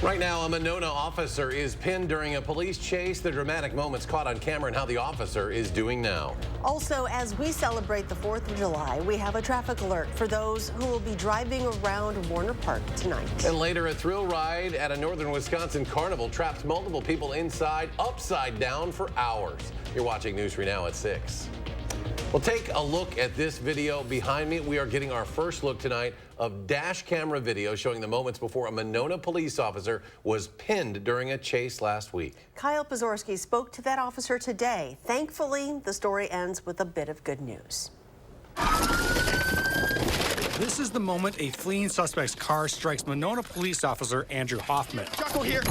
Right now, a Monona officer is pinned during a police chase. The dramatic moments caught on camera and how the officer is doing now. Also, as we celebrate the 4th of July, we have a traffic alert for those who will be driving around Warner Park tonight. And later, a thrill ride at a northern Wisconsin carnival trapped multiple people inside, upside down for hours. You're watching News 3 Now at 6. Well, take a look at this video behind me. We are getting our first look tonight of dash camera video showing the moments before a Monona police officer was pinned during a chase last week. Kyle Pazorski spoke to that officer today. Thankfully, the story ends with a bit of good news. This is the moment a fleeing suspect's car strikes Monona police officer Andrew Hoffman. Jocko, here.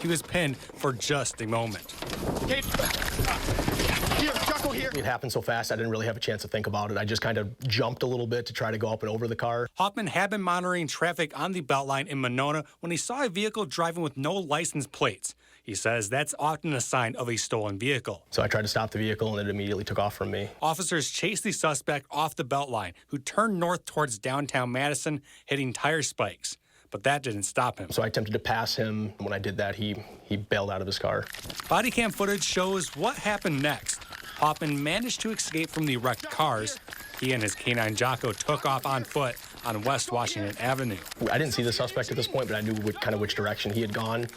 He was pinned for just a moment. Here, Jocko, here. It happened so fast, I didn't really have a chance to think about it. I just kind of jumped a little bit to try to go up and over the car. Hoffman had been monitoring traffic on the Beltline in Monona when he saw a vehicle driving with no license plates. He says that's often a sign of a stolen vehicle. So I tried to stop the vehicle, and it immediately took off from me. Officers chased the suspect off the Beltline, who turned north towards downtown Madison, hitting tire spikes. But that didn't stop him. So I attempted to pass him. When I did that, he bailed out of his car. Body cam footage shows what happened next. Hoffman managed to escape from the wrecked cars. He and his canine Jocko took off on foot on West Washington Avenue. I didn't see the suspect at this point, but I knew which direction he had gone.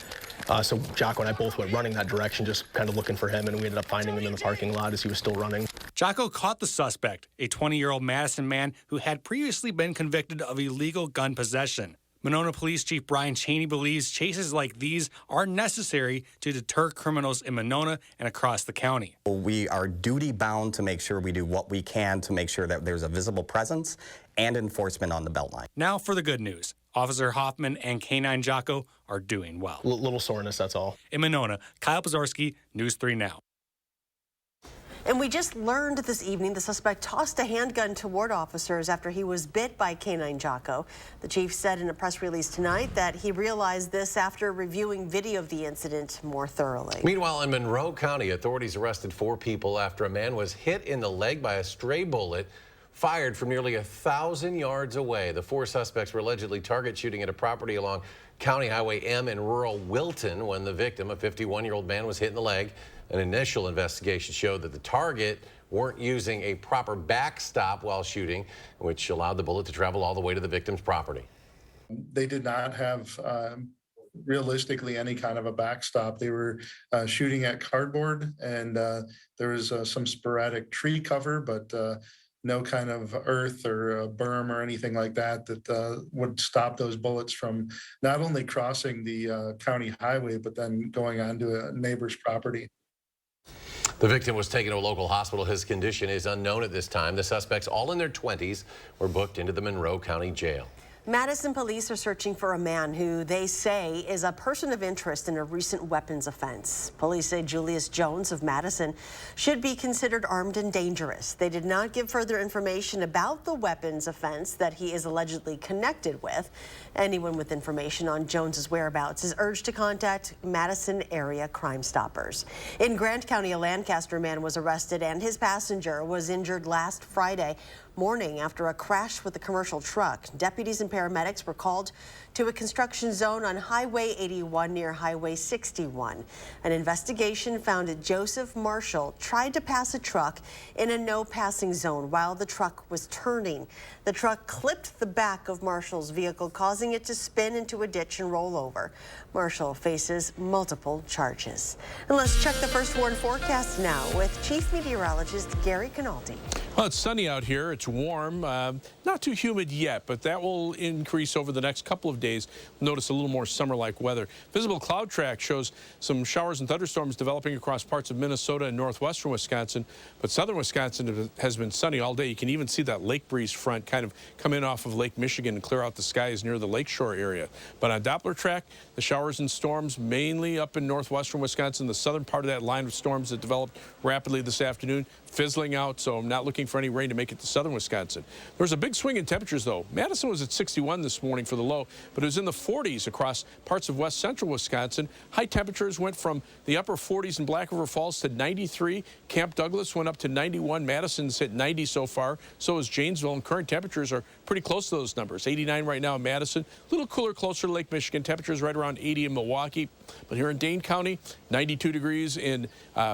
So Jocko and I both went running that direction, just kind of looking for him, and we ended up finding him in the parking lot as he was still running. Jocko caught the suspect, a 20-year-old Madison man who had previously been convicted of illegal gun possession. Monona Police Chief Brian Cheney believes chases like these are necessary to deter criminals in Monona and across the county. We are duty-bound to make sure we do what we can to make sure that there's a visible presence and enforcement on the Beltline. Now for the good news. Officer Hoffman and Canine Jocko are doing well. Little soreness, that's all. In Monona, Kyle Pazorski, News 3 Now. And we just learned this evening the suspect tossed a handgun toward officers after he was bit by Canine Jocko. The chief said in a press release tonight that he realized this after reviewing video of the incident more thoroughly. Meanwhile, in Monroe County, authorities arrested 4 people after a man was hit in the leg by a stray bullet fired from nearly 1,000 yards away. The 4 suspects were allegedly target shooting at a property along County Highway M in rural Wilton when the victim, a 51-year-old man, was hit in the leg. An initial investigation showed that the target weren't using a proper backstop while shooting, which allowed the bullet to travel all the way to the victim's property. They did not have realistically any kind of a backstop. They were shooting at cardboard, and there was some sporadic tree cover, but no kind of earth or a berm or anything like that that would stop those bullets from not only crossing the county highway, but then going onto a neighbor's property. The victim was taken to a local hospital. His condition is unknown at this time. The suspects, all in their 20s, were booked into the Monroe County Jail. Madison police are searching for a man who they say is a person of interest in a recent weapons offense. Police say Julius Jones of Madison should be considered armed and dangerous. They did not give further information about the weapons offense that he is allegedly connected with. Anyone with information on Jones's whereabouts is urged to contact Madison area Crime Stoppers. In Grant County, a Lancaster man was arrested and his passenger was injured last Friday morning after a crash with a commercial truck. Deputies and paramedics were called to a construction zone on Highway 81 near Highway 61. An investigation found that Joseph Marshall tried to pass a truck in a no passing zone while the truck was turning. The truck clipped the back of Marshall's vehicle, causing it to spin into a ditch and roll over. Marshall faces multiple charges. And let's check the first warn forecast now with Chief Meteorologist Gary Canaldi. Well, it's sunny out here. It's warm. Not too humid yet, but that will increase over the next couple of days. Notice a little more summer-like weather. Visible cloud track shows some showers and thunderstorms developing across parts of Minnesota and northwestern Wisconsin, but southern Wisconsin has been sunny all day. You can even see that lake breeze front kind of come in off of Lake Michigan and clear out the skies near the lakeshore area. But on Doppler track, the showers and storms mainly up in northwestern Wisconsin, the southern part of that line of storms that developed rapidly this afternoon, fizzling out, so I'm not looking for any rain to make it to southern Wisconsin. There was a big swing in temperatures, though. Madison was at 61 this morning for the low, but it was in the 40s across parts of west central Wisconsin. High temperatures went from the upper 40s in Black River Falls to 93. Camp Douglas went up to 91. Madison's hit 90 so far. So is Janesville, and current temperatures are pretty close to those numbers. 89 right now in Madison. A little cooler closer to Lake Michigan. Temperatures right around 80 in Milwaukee. But here in Dane County, 92 degrees in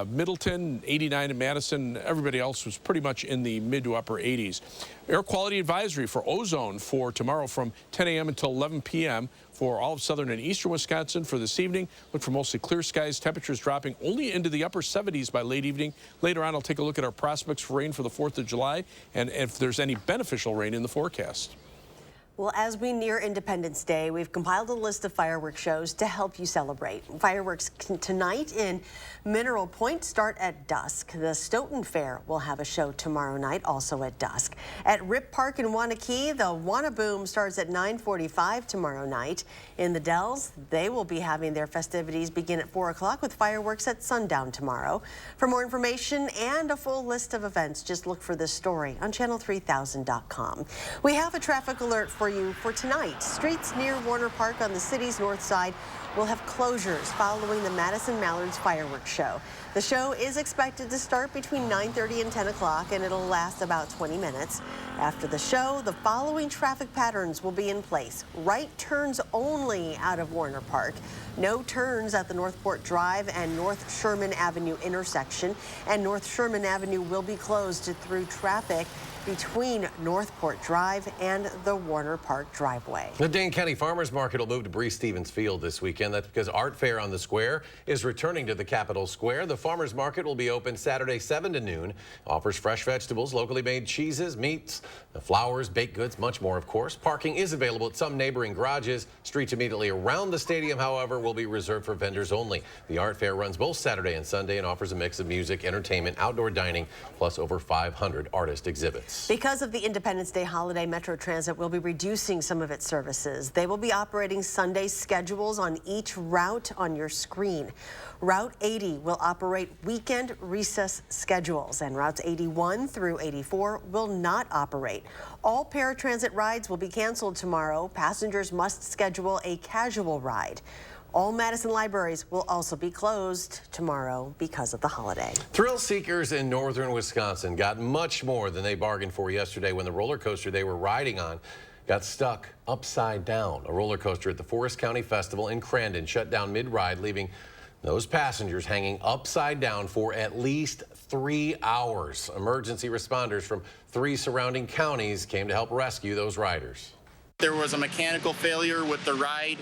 Middleton, 89 in Madison. Everybody else was pretty much in the mid to upper 80s. Air quality advisory for ozone for tomorrow from 10 a.m. until 11 p.m. for all of southern and eastern Wisconsin. For this evening, look for mostly clear skies, temperatures dropping only into the upper 70s by late evening. Later on, I'll take a look at our prospects for rain for the 4th of July and if there's any beneficial rain in the forecast. Well, as we near Independence Day, we've compiled a list of fireworks shows to help you celebrate. Fireworks tonight in Mineral Point start at dusk. The Stoughton Fair will have a show tomorrow night, also at dusk. At Rip Park in Waunakee, the Wannaboom starts at 9:45 tomorrow night. In the Dells, they will be having their festivities begin at 4 o'clock with fireworks at sundown tomorrow. For more information and a full list of events, just look for this story on channel3000.com. We have a traffic alert for you for tonight. Streets near Warner Park on the city's north side will have closures following the Madison Mallards fireworks show. The show is expected to start between 9:30 and 10 o'clock, and it'll last about 20 minutes. After the show, the following traffic patterns will be in place. Right turns only out of Warner Park. No turns at the Northport Drive and North Sherman Avenue intersection, and North Sherman Avenue will be closed through traffic between Northport Drive and the Warner Park driveway. The Dane County Farmers Market will move to Bree-Stevens Field this weekend. That's because Art Fair on the Square is returning to the Capitol Square. The Farmers Market will be open Saturday 7 to noon. Offers fresh vegetables, locally made cheeses, meats, flowers, baked goods, much more, of course. Parking is available at some neighboring garages. Streets immediately around the stadium, however, will be reserved for vendors only. The Art Fair runs both Saturday and Sunday and offers a mix of music, entertainment, outdoor dining, plus over 500 artist exhibits. Because of the Independence Day holiday, Metro Transit will be reducing some of its services. They will be operating Sunday schedules on each route on your screen. Route 80 will operate weekend recess schedules, and routes 81 through 84 will not operate. All paratransit rides will be canceled tomorrow. Passengers must schedule a casual ride. All Madison libraries will also be closed tomorrow because of the holiday. Thrill seekers in northern Wisconsin got much more than they bargained for yesterday when the roller coaster they were riding on got stuck upside down. A roller coaster at the Forest County Festival in Crandon shut down mid-ride, leaving those passengers hanging upside down for at least 3 hours. Emergency responders from 3 surrounding counties came to help rescue those riders. There was a mechanical failure with the ride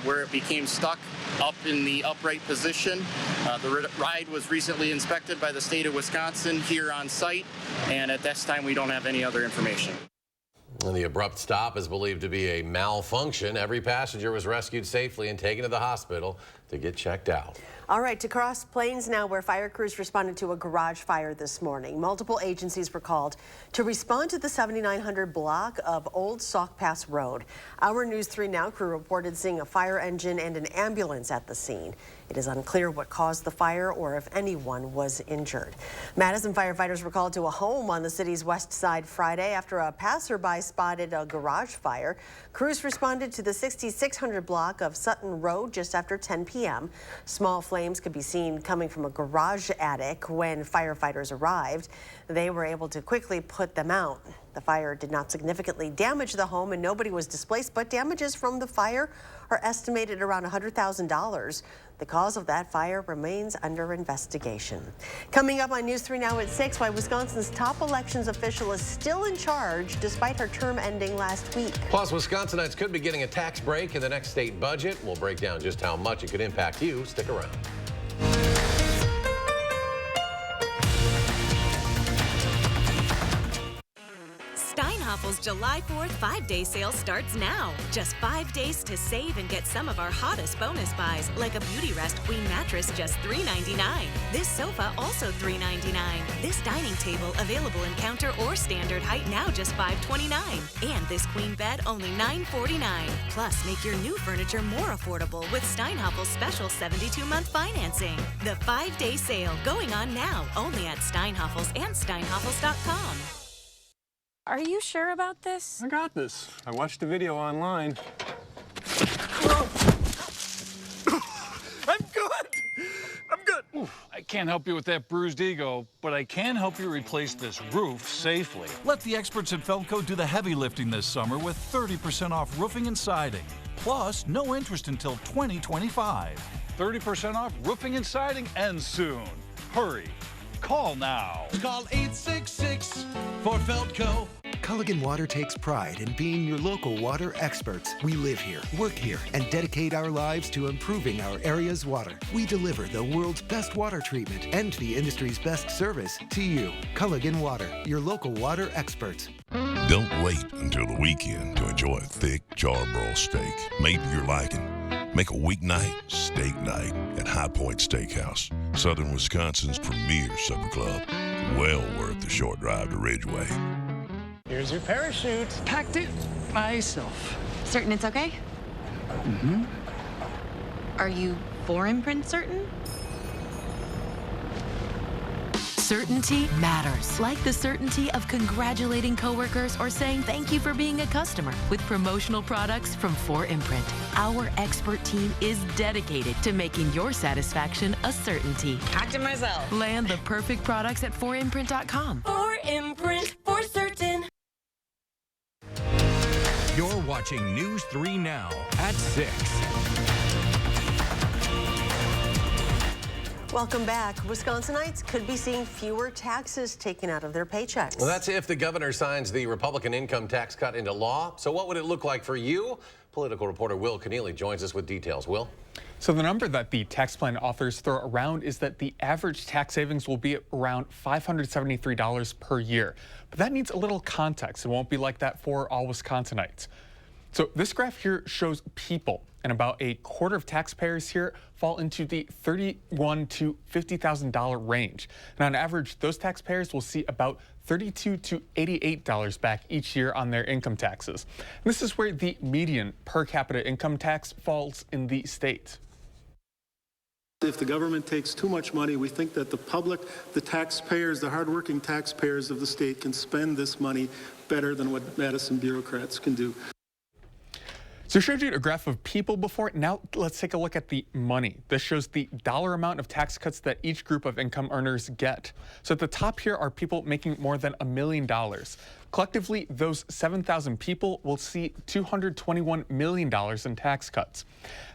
where it became stuck up in the upright position. The ride was recently inspected by the state of Wisconsin here on site, and at this time we don't have any other information. And the abrupt stop is believed to be a malfunction. Every passenger was rescued safely and taken to the hospital to get checked out. All right, to Cross Plains now, where fire crews responded to a garage fire this morning. Multiple agencies were called to respond to the 7900 block of Old Sauk Pass Road. Our News 3 Now crew reported seeing a fire engine and an ambulance at the scene. It is unclear what caused the fire or if anyone was injured. Madison firefighters were called to a home on the city's west side Friday after a passerby spotted a garage fire. Crews responded to the 6600 block of Sutton Road just after 10 p.m. Small flames could be seen coming from a garage attic. When firefighters arrived, they were able to quickly put them out. The fire did not significantly damage the home and nobody was displaced, but damages from the fire are estimated around $100,000. The cause of that fire remains under investigation. Coming up on News 3 Now at 6, why Wisconsin's top elections official is still in charge despite her term ending last week. Plus, Wisconsinites could be getting a tax break in the next state budget. We'll break down just how much it could impact you. Stick around. Huffle's July 4th 5-day sale starts now. Just 5 days to save and get some of our hottest bonus buys, like a Beauty Rest Queen mattress just $3.99. This sofa also $3.99. This dining table available in counter or standard height now just $5.29. And this queen bed only $9.49. Plus, make your new furniture more affordable with Steinhaffel's special 72-month financing. The 5-day sale going on now only at Steinhaffel's and Steinhaffels.com. Are you sure about this? I got this. I watched a video online. I'm good. I'm good. Oof, I can't help you with that bruised ego, but I can help you replace this roof safely. Let the experts at Felco do the heavy lifting this summer with 30% off roofing and siding. Plus, no interest until 2025. 30% off roofing and siding ends soon. Hurry. Call now. Call 866 for Felco. Culligan Water takes pride in being your local water experts. We live here, work here, and dedicate our lives to improving our area's water. We deliver the world's best water treatment and the industry's best service to you. Culligan Water, your local water experts. Don't wait until the weekend to enjoy a thick charbroiled steak made to your liking. Make a weeknight steak night at High Point Steakhouse, Southern Wisconsin's premier supper club. Well worth the short drive to Ridgeway. Here's your parachute. Packed it myself. Certain it's okay? Mm-hmm. Are you for imprint certain? Certainty matters. Like the certainty of congratulating coworkers or saying thank you for being a customer with promotional products from 4imprint. Our expert team is dedicated to making your satisfaction a certainty. Packed it myself. Land the perfect products at 4imprint.com. 4imprint, for certain. You're watching News 3 Now at 6. Welcome back. Wisconsinites could be seeing fewer taxes taken out of their paychecks. Well, that's if the governor signs the Republican income tax cut into law. So what would it look like for you? Political reporter Will Keneally joins us with details. Will? So the number that the tax plan authors throw around is that the average tax savings will be around $573 per year. But that needs a little context. It won't be like that for all Wisconsinites. So this graph here shows people, and about a quarter of taxpayers here fall into the $31,000 to $50,000 range. And on average, those taxpayers will see about $32 to $88 back each year on their income taxes. And this is where the median per capita income tax falls in the state. If the government takes too much money, we think that the public, the taxpayers, the hardworking taxpayers of the state can spend this money better than what Madison bureaucrats can do. So I showed you a graph of people before. Now let's take a look at the money. This shows the dollar amount of tax cuts that each group of income earners get. So at the top here are people making more than $1 million. Collectively, those 7,000 people will see $221 million in tax cuts.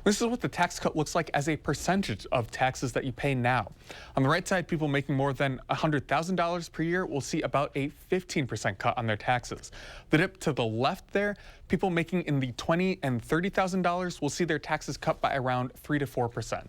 This is what the tax cut looks like as a percentage of taxes that you pay now. On the right side, people making more than $100,000 per year will see about a 15% cut on their taxes. The dip to the left there, people making in the $20,000 and $30,000 will see their taxes cut by around 3 to 4%.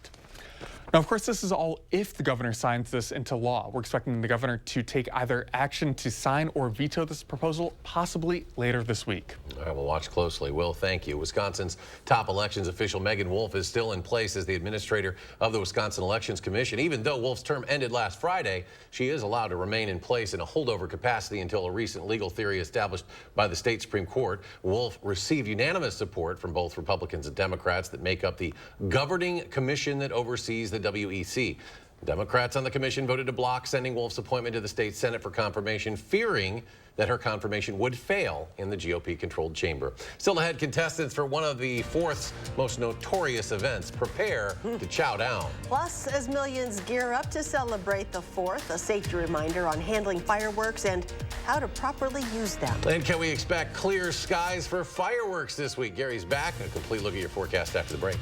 Now, of course, this is all if the governor signs this into law. We're expecting the governor to take either action to sign or veto this proposal, possibly later this week. All right, we'll watch closely. Will, thank you. Wisconsin's top elections official Megan Wolf is still in place as the administrator of the Wisconsin Elections Commission. Even though Wolf's term ended last Friday, she is allowed to remain in place in a holdover capacity until a recent legal theory established by the state Supreme Court. Wolf received unanimous support from both Republicans and Democrats that make up the governing commission that oversees the WEC. Democrats on the commission voted to block sending Wolf's appointment to the state Senate for confirmation, fearing that her confirmation would fail in the GOP-controlled chamber. Still ahead, contestants for one of the Fourth's most notorious events prepare to chow down. Plus, as millions gear up to celebrate the 4th, a safety reminder on handling fireworks and how to properly use them. And can we expect clear skies for fireworks this week? Gary's back. A complete look at your forecast after the break.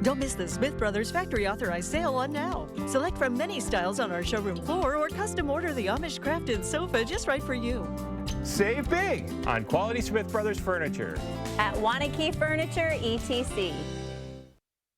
Don't miss the Smith Brothers Factory Authorized Sale on now. Select from many styles on our showroom floor or custom order the Amish crafted sofa just right for you. Save big on quality Smith Brothers furniture. At Wanakee Furniture, ETC.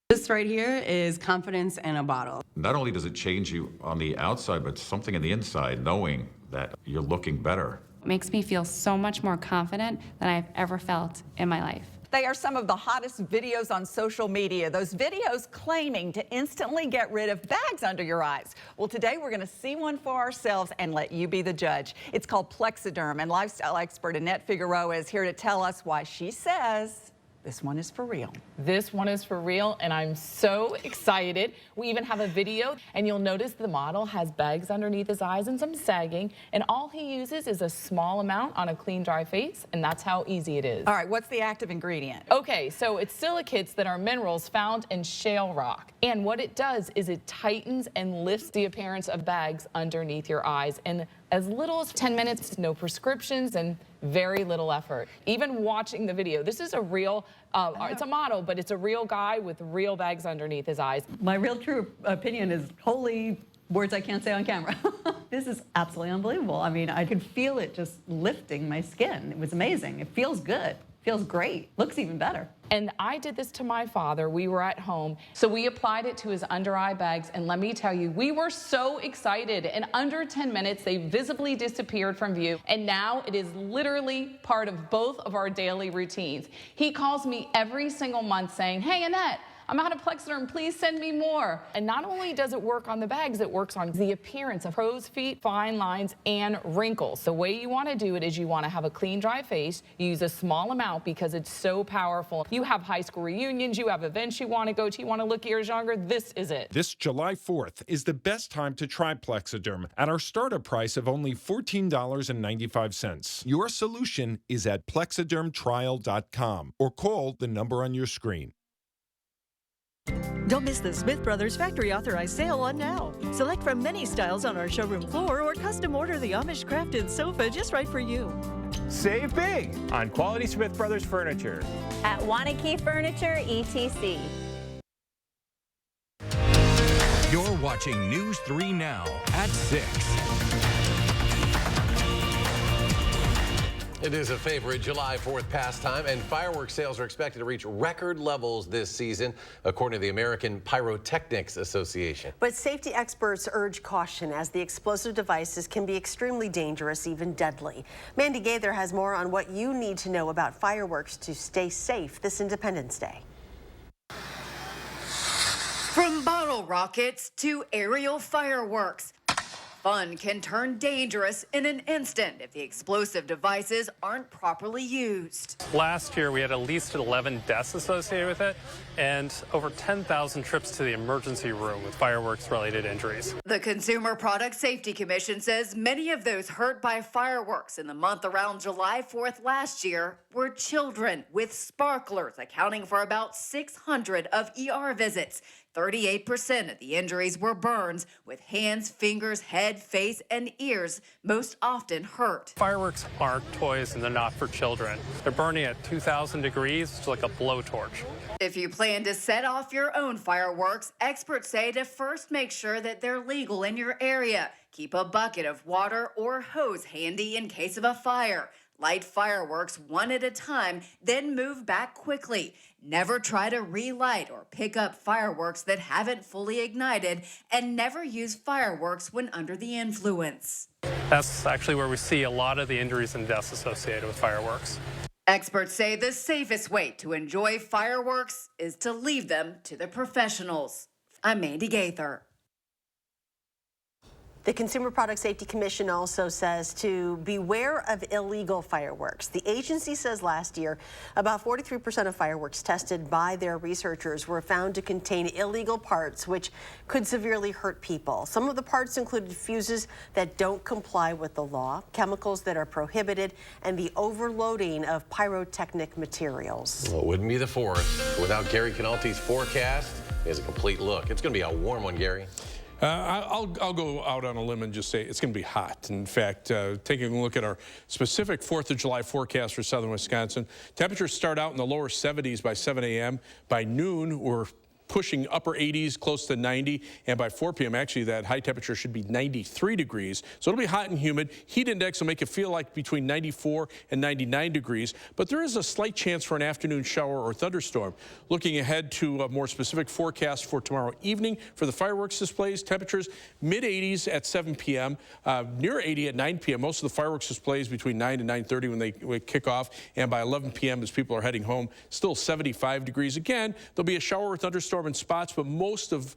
The This right here is confidence in a bottle. Not only does it change you on the outside, but something in the inside, knowing that you're looking better. It makes me feel so much more confident than I've ever felt in my life. They are some of the hottest videos on social media. Those videos claiming to instantly get rid of bags under your eyes. Well, today we're going to see one for ourselves and let you be the judge. It's called Plexiderm, and lifestyle expert Annette Figueroa is here to tell us why she says this one is for real. This one is for real, and I'm so excited. We even have a video, and you'll notice the model has bags underneath his eyes and some sagging, and all he uses is a small amount on a clean, dry face, and that's how easy it is. All right, what's the active ingredient? Okay, so it's silicates that are minerals found in shale rock, and what it does is it tightens and lifts the appearance of bags underneath your eyes, and as little as 10 minutes, no prescriptions, and very little effort. Even watching the video, this is a real, it's a model, but it's a real guy with real bags underneath his eyes. My real true opinion is holy words I can't say on camera. This is absolutely unbelievable. I mean, I could feel it just lifting my skin. It was amazing. It feels good. Feels great. Looks even better. And I did this to my father. We were at home, so we applied it to his under eye bags, and let me tell you, we were so excited. In under 10 minutes, they visibly disappeared from view, and now it is literally part of both of our daily routines. He calls me every single month saying, "Hey, Annette, I'm out of Plexiderm, please send me more." And not only does it work on the bags, it works on the appearance of crow's feet, fine lines, and wrinkles. The way you want to do it is you want to have a clean, dry face. You use a small amount because it's so powerful. You have high school reunions, you have events you want to go to, you want to look years younger, this is it. This July 4th is the best time to try Plexiderm at our startup price of only $14.95. Your solution is at plexidermtrial.com or call the number on your screen. Don't miss the Smith Brothers factory authorized sale on now. Select from many styles on our showroom floor or custom order the Amish crafted sofa just right for you. Save big on quality Smith Brothers furniture. At Wanakee Furniture, ETC. You're watching News 3 Now at 6. It is a favorite July 4th pastime, and fireworks sales are expected to reach record levels this season, according to the American Pyrotechnics Association. But safety experts urge caution as the explosive devices can be extremely dangerous, even deadly. Mandy Gaither has more on what you need to know about fireworks to stay safe this Independence Day. From bottle rockets to aerial fireworks, fun can turn dangerous in an instant if the explosive devices aren't properly used. Last year, we had at least 11 deaths associated with it and over 10,000 trips to the emergency room with fireworks-related injuries. The Consumer Product Safety Commission says many of those hurt by fireworks in the month around July 4th last year were children, with sparklers accounting for about 600 of ER visits. 38% of the injuries were burns, with hands, fingers, head, face, and ears most often hurt. Fireworks aren't toys and they're not for children. They're burning at 2,000 degrees, it's like a blowtorch. If you plan to set off your own fireworks, experts say to first make sure that they're legal in your area. Keep a bucket of water or hose handy in case of a fire. Light fireworks one at a time, then move back quickly. Never try to relight or pick up fireworks that haven't fully ignited, and never use fireworks when under the influence. That's actually where we see a lot of the injuries and deaths associated with fireworks. Experts say the safest way to enjoy fireworks is to leave them to the professionals. I'm Mandy Gaither. The Consumer Product Safety Commission also says to beware of illegal fireworks. The agency says last year about 43% of fireworks tested by their researchers were found to contain illegal parts which could severely hurt people. Some of the parts included fuses that don't comply with the law, chemicals that are prohibited, and the overloading of pyrotechnic materials. Well, it wouldn't be the 4th without Gary Canalte's forecast. Is a complete look. It's going to be a warm one, Gary. I'll go out on a limb and just say it's going to be hot. In fact, taking a look at our specific 4th of July forecast for southern Wisconsin, temperatures start out in the lower 70s by 7 a.m. By noon, we're pushing upper 80s, close to 90. And by 4 p.m., actually, that high temperature should be 93 degrees. So it'll be hot and humid. Heat index will make it feel like between 94 and 99 degrees. But there is a slight chance for an afternoon shower or thunderstorm. Looking ahead to a more specific forecast for tomorrow evening for the fireworks displays, temperatures mid-80s at 7 p.m., near 80 at 9 p.m. Most of the fireworks displays between 9 and 9:30 when they kick off. And by 11 p.m. as people are heading home, still 75 degrees. Again, there'll be a shower or thunderstorm in spots, but most of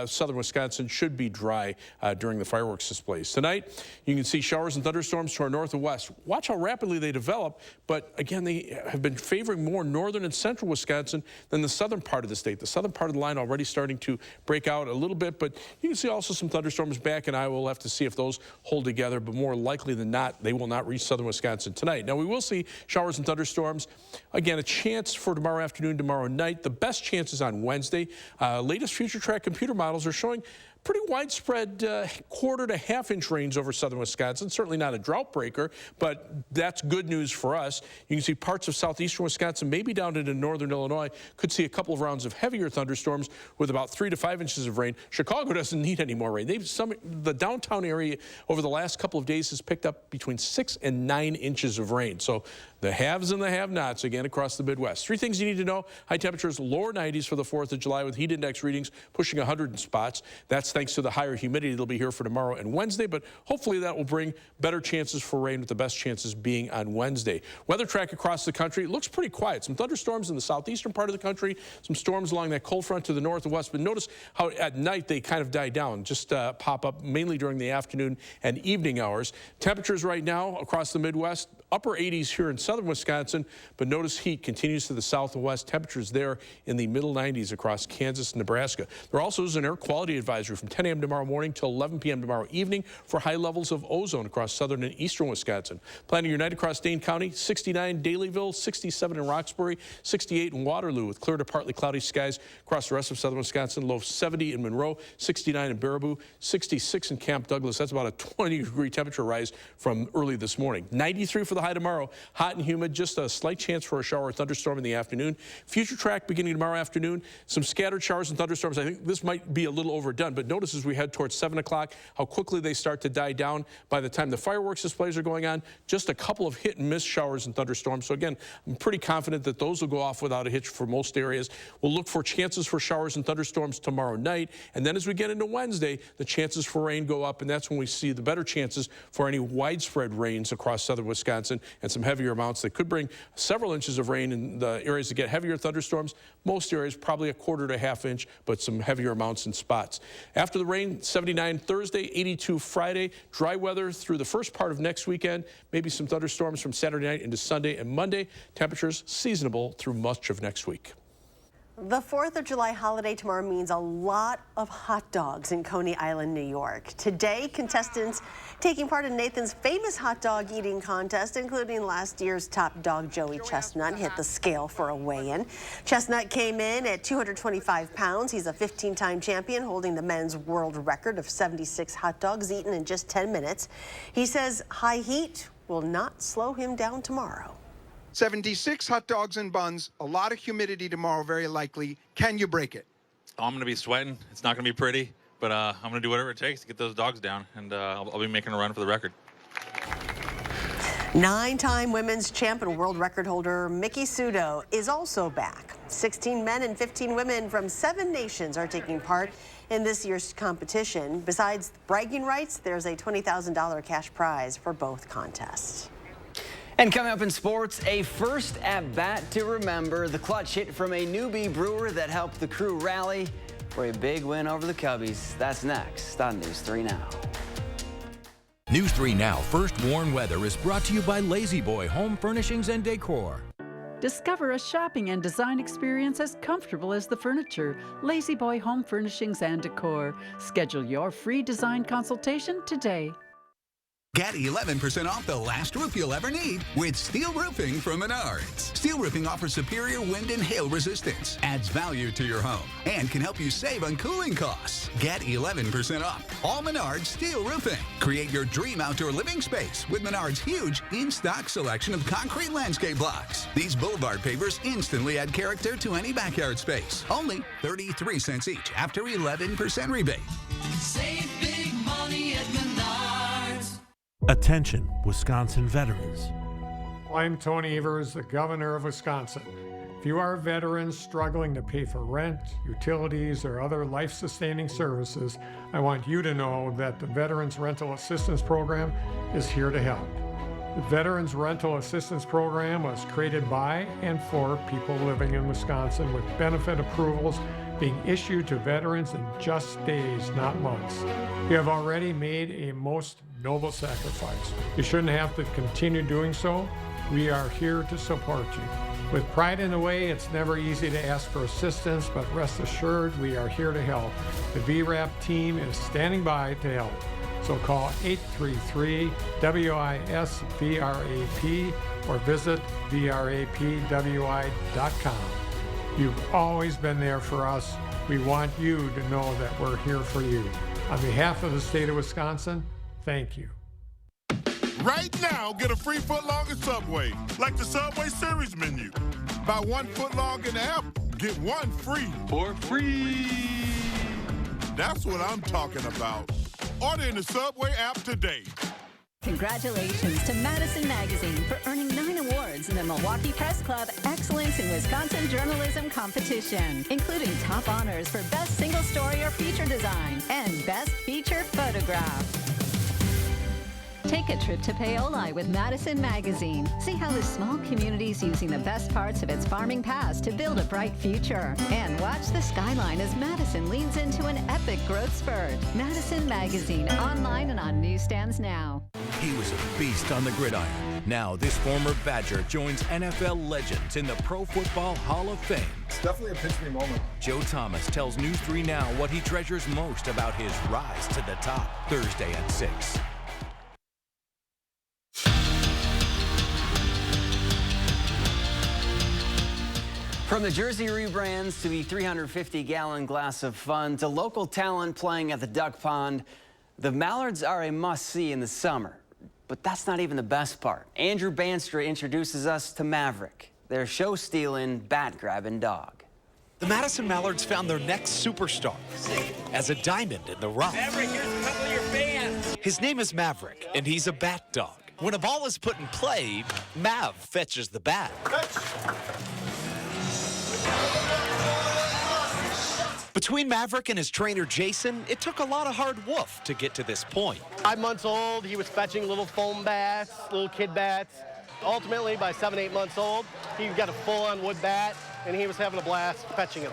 southern Wisconsin should be dry during the fireworks displays. Tonight, you can see showers and thunderstorms to our north and west. Watch how rapidly they develop, but again, they have been favoring more northern and central Wisconsin than the southern part of the state. The southern part of the line already starting to break out a little bit, but you can see also some thunderstorms back in Iowa. We'll have to see if those hold together, but more likely than not, they will not reach southern Wisconsin tonight. Now, we will see showers and thunderstorms. Again, a chance for tomorrow afternoon, tomorrow night. The best chances on Wednesday. Latest future track computer models are showing pretty widespread quarter to half-inch rains over southern Wisconsin. Certainly not a drought breaker, but that's good news for us. You can see parts of southeastern Wisconsin, maybe down into northern Illinois, could see a couple of rounds of heavier thunderstorms with about 3 to 5 inches of rain. Chicago doesn't need any more rain. The downtown area over the last couple of days has picked up between 6 and 9 inches of rain. So the haves and the have-nots again across the Midwest. 3 things you need to know. High temperatures, lower 90s for the 4th of July with heat index readings pushing 100 in spots. That's thanks to the higher humidity that'll be here for tomorrow and Wednesday, but hopefully that will bring better chances for rain, with the best chances being on Wednesday. Weather track across the country looks pretty quiet. Some thunderstorms in the southeastern part of the country, some storms along that cold front to the north and west, but notice how at night they kind of die down, just pop up mainly during the afternoon and evening hours. Temperatures right now across the Midwest, upper 80s here in southern Wisconsin, but notice heat continues to the south and west. Temperatures there in the middle 90s across Kansas and Nebraska. There also is an air quality advisory from 10 a.m. tomorrow morning till 11 p.m. tomorrow evening for high levels of ozone across southern and eastern Wisconsin. Planning your night across Dane County, 69 Dalyville, 67 in Roxbury, 68 in Waterloo with clear to partly cloudy skies across the rest of southern Wisconsin. Low 70 in Monroe, 69 in Baraboo, 66 in Camp Douglas. That's about a 20-degree temperature rise from early this morning. 93 for the high tomorrow. Hot and humid, just a slight chance for a shower or thunderstorm in the afternoon. Future track beginning tomorrow afternoon. Some scattered showers and thunderstorms. I think this might be a little overdone, but notice as we head towards 7 o'clock how quickly they start to die down by the time the fireworks displays are going on. Just a couple of hit and miss showers and thunderstorms. So again, I'm pretty confident that those will go off without a hitch for most areas. We'll look for chances for showers and thunderstorms tomorrow night. And then as we get into Wednesday, the chances for rain go up, and that's when we see the better chances for any widespread rains across southern Wisconsin and some heavier amounts that could bring several inches of rain in the areas that get heavier thunderstorms. Most areas probably a quarter to a half inch, but some heavier amounts in spots. After the rain, 79 Thursday, 82 Friday. Dry weather through the first part of next weekend. Maybe some thunderstorms from Saturday night into Sunday and Monday. Temperatures seasonable through much of next week. The 4th of July holiday tomorrow means a lot of hot dogs in Coney Island, New York. Today, contestants taking part in Nathan's famous hot dog eating contest, including last year's top dog Joey Chestnut, hit the scale for a weigh-in. Chestnut came in at 225 pounds. He's a 15-time champion, holding the men's world record of 76 hot dogs eaten in just 10 minutes. He says high heat will not slow him down tomorrow. 76 hot dogs and buns, a lot of humidity tomorrow, very likely. Can you break it? Oh, I'm going to be sweating. It's not going to be pretty, but I'm going to do whatever it takes to get those dogs down, and I'll be making a run for the record. 9-time women's champ and world record holder Miki Sudo is also back. 16 men and 15 women from 7 nations are taking part in this year's competition. Besides bragging rights, there's a $20,000 cash prize for both contests. And coming up in sports, a first at-bat to remember, the clutch hit from a newbie Brewer that helped the crew rally for a big win over the Cubbies. That's next on News 3 Now. News 3 Now First Warn Weather is brought to you by Lazy Boy Home Furnishings and Decor. Discover a shopping and design experience as comfortable as the furniture. Lazy Boy Home Furnishings and Decor. Schedule your free design consultation today. Get 11% off the last roof you'll ever need with steel roofing from Menards. Steel roofing offers superior wind and hail resistance, adds value to your home, and can help you save on cooling costs. Get 11% off all Menards steel roofing. Create your dream outdoor living space with Menards' huge in-stock selection of concrete landscape blocks. These boulevard pavers instantly add character to any backyard space. Only 33 cents each after 11% rebate. Save big money at Menards. Attention, Wisconsin veterans. I'm Tony Evers, the governor of Wisconsin. If you are a veteran struggling to pay for rent, utilities, or other life-sustaining services, I want you to know that the Veterans Rental Assistance Program is here to help. The Veterans Rental Assistance Program was created by and for people living in Wisconsin, with benefit approvals being issued to veterans in just days, not months. You have already made a most noble sacrifice. You shouldn't have to continue doing so. We are here to support you. With pride in the way, it's never easy to ask for assistance, but rest assured we are here to help. The VRAP team is standing by to help. So call 833-WISC-VRAP or visit vrapwi.com. You've always been there for us. We want you to know that we're here for you. On behalf of the state of Wisconsin, thank you. Right now, get a free footlong at Subway, like the Subway Series menu. Buy 1 footlong in the app, get 1 free. For free. That's what I'm talking about. Order in the Subway app today. Congratulations to Madison Magazine for earning 9 awards in the Milwaukee Press Club Excellence in Wisconsin Journalism Competition, including top honors for Best Single Story or Feature Design and Best Feature Photograph. Take a trip to Paoli with Madison Magazine. See how this small community is using the best parts of its farming past to build a bright future. And watch the skyline as Madison leans into an epic growth spurt. Madison Magazine, online and on newsstands now. He was a beast on the gridiron. Now this former Badger joins NFL legends in the Pro Football Hall of Fame. It's definitely a pinch me moment. Joe Thomas tells News 3 Now what he treasures most about his rise to the top. Thursday at 6. From the jersey rebrands to the 350-gallon glass of fun to local talent playing at the duck pond, the Mallards are a must-see in the summer. But that's not even the best part. Andrew Banstra introduces us to Maverick, their show-stealing, bat-grabbing dog. The Madison Mallards found their next superstar as a diamond in the rough. Maverick, here's a couple of your fans. His name is Maverick, and he's a bat dog. When a ball is put in play, Mav fetches the bat. Between Maverick and his trainer, Jason, it took a lot of hard woof to get to this point. 5 months old, he was fetching little foam bats, little kid bats. Ultimately, by 7, 8 months old, he got a full-on wood bat, and he was having a blast fetching them.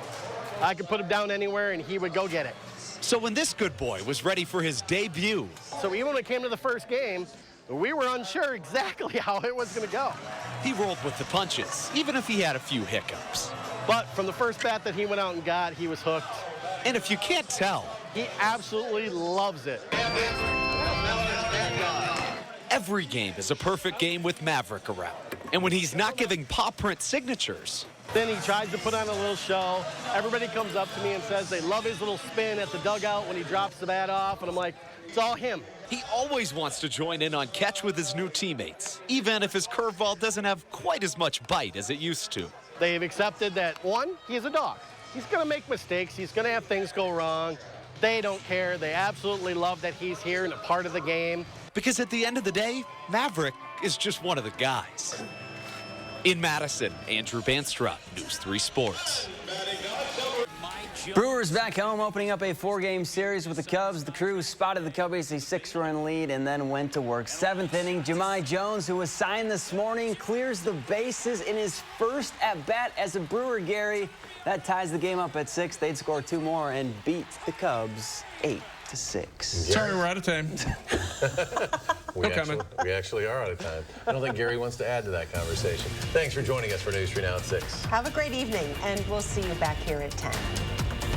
I could put him down anywhere, and he would go get it. So when this good boy was ready for his debut. So even when it came to the first game, we were unsure exactly how it was going to go. He rolled with the punches, even if he had a few hiccups. But from the first bat that he went out and got, he was hooked. And if you can't tell, he absolutely loves it. Every game is a perfect game with Maverick around. And when he's not giving paw print signatures, then he tries to put on a little show. Everybody comes up to me and says they love his little spin at the dugout when he drops the bat off. And I'm like, it's all him. He always wants to join in on catch with his new teammates, even if his curveball doesn't have quite as much bite as it used to. They've accepted that, one, he's a dog. He's going to make mistakes. He's going to have things go wrong. They don't care. They absolutely love that he's here and a part of the game. Because at the end of the day, Maverick is just one of the guys. In Madison, Andrew Banstra, News 3 Sports. Brewers back home opening up a 4-game series with the Cubs. The Crew spotted the Cubbies a 6-run lead and then went to work. 7th inning, Jahmai Jones, who was signed this morning, clears the bases in his first at-bat as a Brewer, Gary. That ties the game up at 6. They'd score 2 more and beat the Cubs 8-6. Sorry, we're out of time. We actually are out of time. I don't think Gary wants to add to that conversation. Thanks for joining us for News 3 Now at 6. Have a great evening, and we'll see you back here at 10.